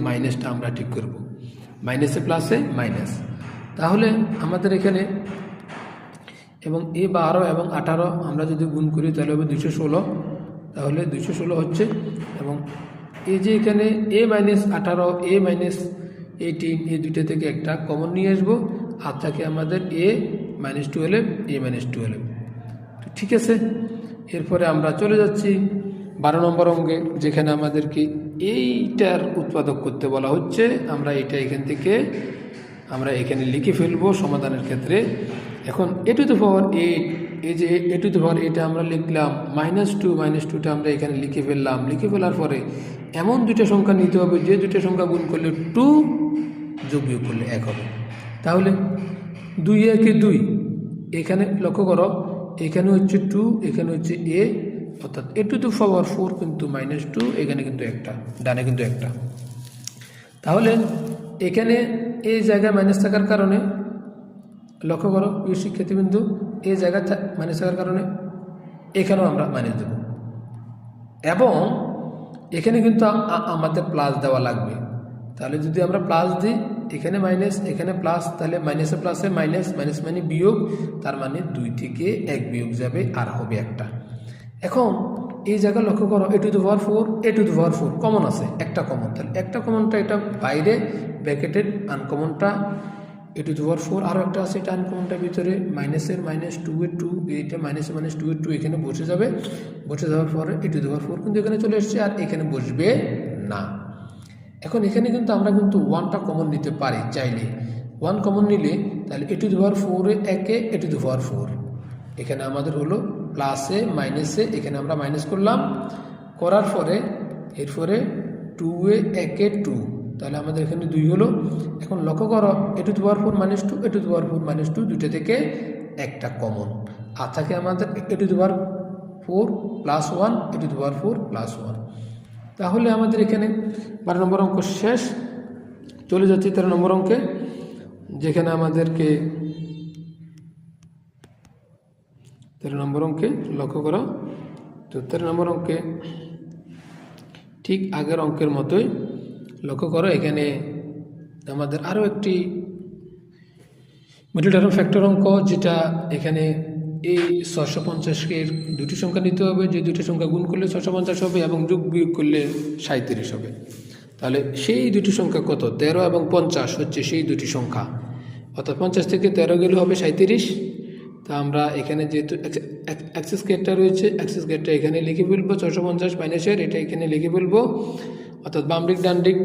মাইনাসটা আমরা ঠিক করব, মাইনাসে প্লাসে মাইনাস। তাহলে আমাদের এখানে এবং এ 12 এবং 18 আমরা যদি গুণ করি তাহলে হবে 216, তাহলে 216 হচ্ছে। এবং এই যে এখানে এ মাইনাস 18 এ মাইনাস 18 এই দুইটা থেকে একটা কমন নিয়ে আসবো, আর থাকে আমাদের এ মাইনাস 12 এ মাইনাস 12। তো ঠিক আছে, এরপরে আমরা চলে যাচ্ছি 12 নম্বর অঙ্কে, যেখানে আমাদেরকে এইটার উৎপাদক করতে বলা হচ্ছে। আমরা এটা এখান থেকে আমরা এখানে লিখে ফেলবো সমাধানের ক্ষেত্রে। এখন এ টু দ্য পাওয়ার 8, এই যে এ টু দ্য পাওয়ার এটা আমরা লিখলাম, -2টা আমরা এখানে লিখে ফেললাম। লিখে ফেলার পরে এমন দুইটা সংখ্যা নিতে হবে যে দুইটা সংখ্যা গুণ করলে 2 যোগ বিয়োগ করলে 1 হবে। তাহলে 2 একে 2, এখানে লক্ষ্য করো এখানে হচ্ছে 2, এখানে হচ্ছে এ, অর্থাৎ এ টু দ্য পাওয়ার 4 কিন্তু -2, এখানে কিন্তু একটা, ডানে কিন্তু একটা। তাহলে এখানে এই জায়গায় মাইনাস থাকার কারণে লক্ষ্য করো প্রিয় শিক্ষার্থীবৃন্দ, এই জায়গায় মাইনাস থাকার কারণে এখানেও আমরা মাইনাস দেব, এবং এখানে কিন্তু আমাদের প্লাস দেওয়া লাগবে। তাহলে যদি আমরা প্লাস দিই, এখানে মাইনাস এখানে প্লাস, তাহলে মাইনাসে প্লাসে মাইনাস, মাইনাস মানে বিয়োগ, তার মানে 2 থেকে 1 বিয়োগ যাবে আর হবে একটা। এখন এই জায়গায় লক্ষ্য করো a to the power 4, a to the power 4 common আছে, একটা কমন। তাহলে একটা কমনটা এটা বাইরে ব্র্যাকেটেড, আনকমনটা এ টু দ্য পাওয়ার 4, আরও একটা আছে এটা আনকমনটা ভিতরে, মাইনাসের -2 এর 2, এইটা মাইনাসের -2 এর 2 এখানে বসে যাবে। বসে যাওয়ার পরে এ টু দ্য পাওয়ার 4 কিন্তু এখানে চলে এসছে, আর এখানে বসবে না। এখন এখানে কিন্তু আমরা কিন্তু 1টা কমন নিতে পারি চাইলে। 1 কমন নিলে তাহলে এ টু দ্য পাওয়ার 4 এ একে এ টু দ্য পাওয়ার 4, এখানে আমাদের হলো প্লাসে মাইনাসে, এখানে আমরা মাইনাস করলাম, করার পরে এরপরে 2 এ একে 2, তাহলে আমাদের এখানে 2 হলো। এখন লক্ষ্য করো a to the power 4 -2, a to the power 4 -2, দুইটা থেকে একটা কমন, আর থাকে আমাদের a to the power 4 +1, a to the power 4 +1। তাহলে আমাদের এখানে 12 নম্বর অঙ্ক শেষ। চলে যাচ্ছি 13 নম্বর অঙ্কে, যেখানে আমাদেরকে 13 নম্বর অঙ্কে লক্ষ্য করো। তো 13 নম্বর অঙ্কে ঠিক আগের অঙ্কের মতোই লক্ষ্য করো, এখানে আমাদের আরও একটি মিডল টার্ম ফ্যাক্টর অঙ্ক, যেটা এখানে এই 650-কে দুটি সংখ্যা নিতে হবে, যে দুটি সংখ্যা গুণ করলে 650 হবে এবং যোগ বিয়োগ করলে 37 হবে। তাহলে সেই দুটি সংখ্যা কত? 13 এবং 50 হচ্ছে সেই দুটি সংখ্যা, অর্থাৎ 50 থেকে 13 গেলে হবে 37। তা আমরা এখানে যেহেতু অ্যাক্সিস গেটটা রয়েছে, অ্যাক্সিস গেটটা এখানে লিখে ফেলবো, 650 মাইনাসের এটা এখানে লিখে ফেলবো, অর্থাৎ বাম দিক ডান দিক